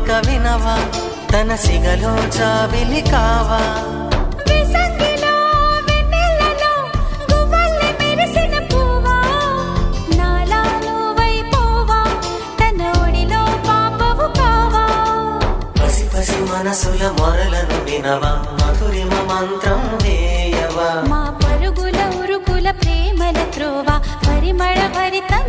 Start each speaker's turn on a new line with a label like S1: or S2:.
S1: కోరిక వినవా తన సిగలో జాబిలి కావా మనసుల మొరలను వినవా మధురిమ మంత్రం వేయవా
S2: మా పరుగుల ఉరుకుల ప్రేమల త్రోవ పరిమళ భరితం